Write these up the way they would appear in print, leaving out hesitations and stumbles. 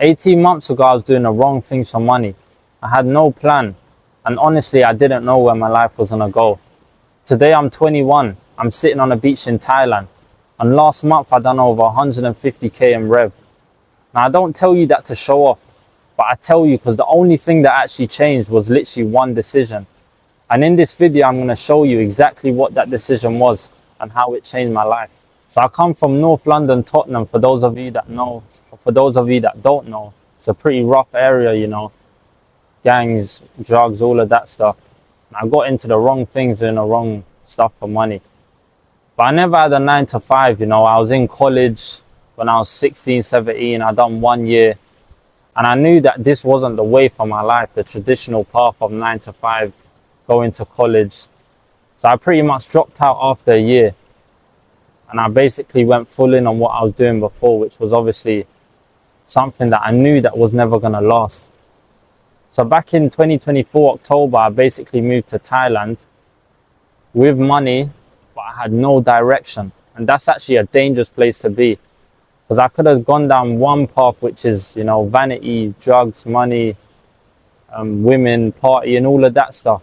18 months ago, I was doing the wrong things for money. I had no plan. And honestly, I didn't know where my life was gonna go. Today, I'm 21. I'm sitting on a beach in Thailand. And last month, I done over 150K in rev. Now, I don't tell you that to show off, but I tell you because the only thing that actually changed was literally one decision. And in this video, I'm gonna show you exactly what that decision was and how it changed my life. So I come from North London, Tottenham, for those of you that know, or for those of you that don't know. It's a pretty rough area, you know, gangs, drugs, all of that stuff. And I got into the wrong things, doing the wrong stuff for money. But I never had a 9 to 5, you know. I was in college when I was 16, 17, I done 1 year. And I knew that this wasn't the way for my life, the traditional path of 9 to 5, going to college. So I pretty much dropped out after a year. And I basically went full in on what I was doing before, which was obviously something that I knew that was never going to last. So back in 2024, October, I basically moved to Thailand with money, but I had no direction. And that's actually a dangerous place to be, because I could have gone down one path, which is, you know, vanity, drugs, money, women, party, and all of that stuff.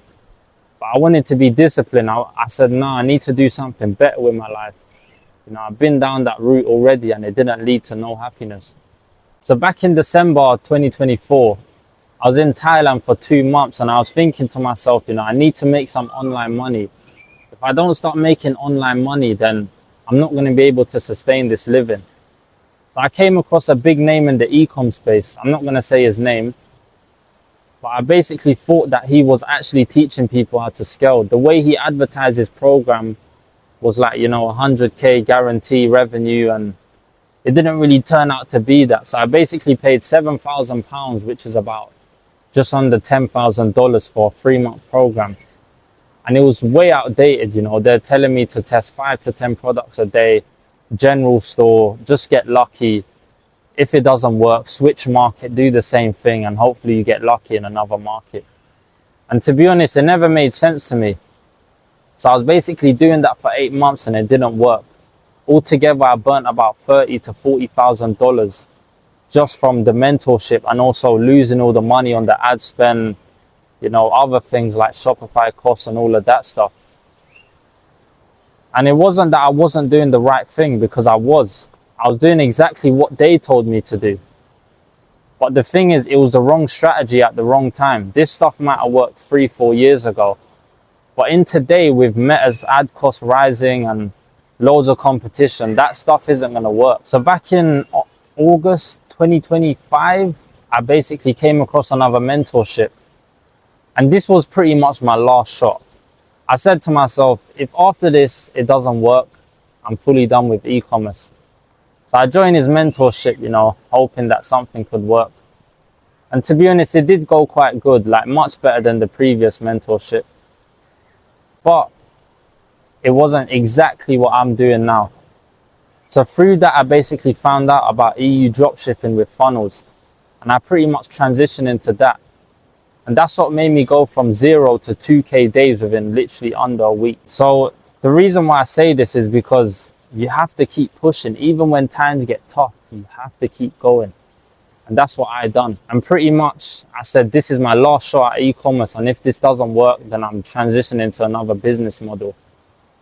But I wanted to be disciplined. I said, no, I need to do something better with my life. You know, I've been down that route already and it didn't lead to no happiness. So back in December 2024, I was in Thailand for 2 months and I was thinking to myself, you know, I need to make some online money. If I don't start making online money, then I'm not going to be able to sustain this living. So I came across a big name in the ecom space. I'm not going to say his name, but I basically thought that he was actually teaching people how to scale. The way he advertised his program was like, you know, 100K guarantee revenue, and it didn't really turn out to be that. So I basically paid £7,000, which is about just under $10,000 for a 3-month program. And it was way outdated, you know. They're telling me to test 5 to 10 products a day, general store, just get lucky. If it doesn't work, switch market, do the same thing, and hopefully you get lucky in another market. And to be honest, it never made sense to me. So I was basically doing that for 8 months and it didn't work. Altogether, I burnt about $30,000 to $40,000 just from the mentorship, and also losing all the money on the ad spend, you know, other things like Shopify costs and all of that stuff. And it wasn't that I wasn't doing the right thing, because I was doing exactly what they told me to do. But the thing is, it was the wrong strategy at the wrong time. This stuff might have worked 3-4 years ago. But in today, with Meta's ad costs rising and loads of competition, that stuff isn't going to work. So back in August 2025, I basically came across another mentorship. And this was pretty much my last shot. I said to myself, if after this it doesn't work, I'm fully done with e-commerce. So I joined his mentorship, you know, hoping that something could work. And to be honest, it did go quite good, like much better than the previous mentorship. But it wasn't exactly what I'm doing now. So through that, I basically found out about EU dropshipping with funnels. And I pretty much transitioned into that. And that's what made me go from 0 to 2K days within literally under a week. So the reason why I say this is because you have to keep pushing. Even when times get tough, you have to keep going. And that's what I done. And pretty much I said, this is my last shot at e-commerce. And if this doesn't work, then I'm transitioning to another business model.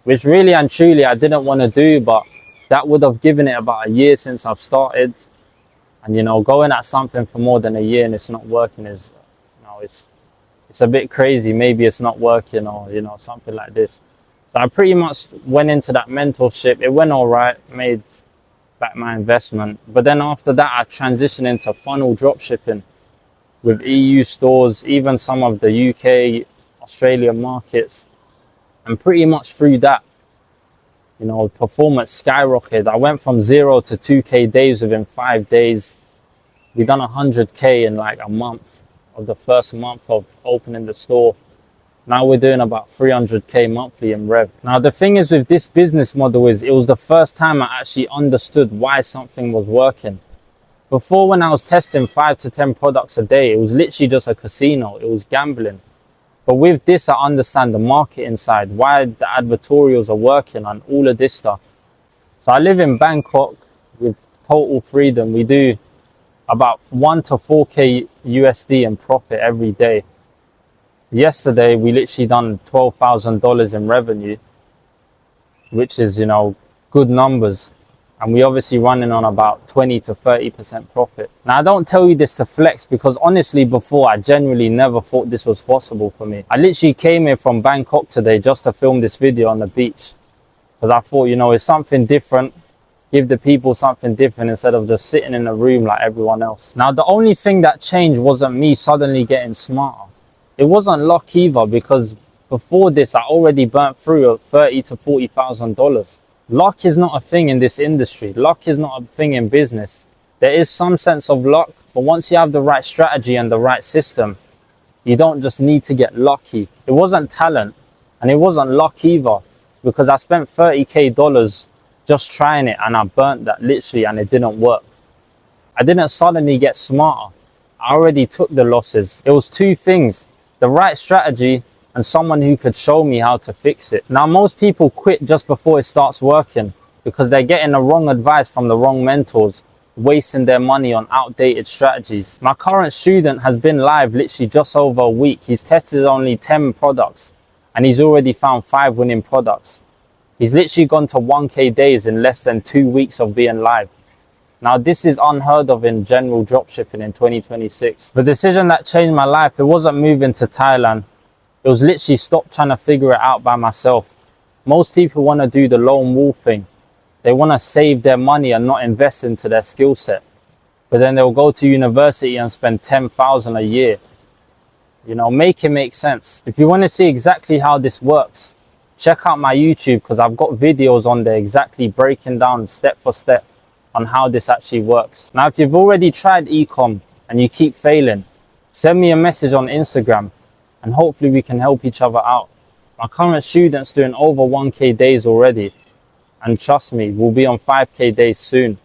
Which really and truly I didn't want to do, but that would have given it about a year since I've started. And, you know, going at something for more than a year and it's not working is, you know, it's a bit crazy. Maybe it's not working, or, you know, something like this. So I pretty much went into that mentorship. It went all right, made back my investment. But then after that, I transitioned into funnel dropshipping with EU stores, even some of the UK, Australia markets. And pretty much through that, you know, performance skyrocketed. I went from 0 to 2K days within 5 days. We done 100K in like a month of the first month of opening the store. Now we're doing about 300K monthly in rev. Now the thing is with this business model is, it was the first time I actually understood why something was working. Before, when I was testing 5 to 10 products a day, it was literally just a casino. It was gambling. But with this, I understand the marketing side, why the advertorials are working and all of this stuff. So I live in Bangkok with total freedom. We do about 1 to 4k USD in profit every day. Yesterday we literally done $12,000 in revenue, which is, you know, good numbers. And we obviously running on about 20 to 30% profit. Now, I don't tell you this to flex, because honestly, before, I genuinely never thought this was possible for me. I literally came here from Bangkok today just to film this video on the beach, because I thought, you know, it's something different. Give the people something different instead of just sitting in a room like everyone else. Now, the only thing that changed wasn't me suddenly getting smarter. It wasn't luck either, because before this, I already burnt through $30,000 to $40,000. Luck is not a thing in this industry. Luck is not a thing in business. There is some sense of luck, but once you have the right strategy and the right system, you don't just need to get lucky. It wasn't talent, and it wasn't luck either, because I spent $30,000 just trying it, and I burnt that literally, and it didn't work. I didn't suddenly get smarter. I already took the losses. It was two things: the right strategy and someone who could show me how to fix it. Now, most people quit just before it starts working because they're getting the wrong advice from the wrong mentors, wasting their money on outdated strategies. My current student has been live literally just over a week. He's tested only 10 products and he's already found 5 winning products. He's literally gone to 1K days in less than 2 weeks of being live. Now, this is unheard of in general dropshipping in 2026. The decision that changed my life, it wasn't moving to Thailand. It was literally stop trying to figure it out by myself. Most people want to do the lone wolf thing. They want to save their money and not invest into their skill set. But then they'll go to university and spend $10,000 a year. You know, make it make sense. If you want to see exactly how this works, check out my YouTube, because I've got videos on there exactly breaking down step for step on how this actually works. Now, if you've already tried ecom and you keep failing, send me a message on Instagram, and hopefully we can help each other out. My current student's doing over 1K days already, and trust me, we'll be on 5K days soon.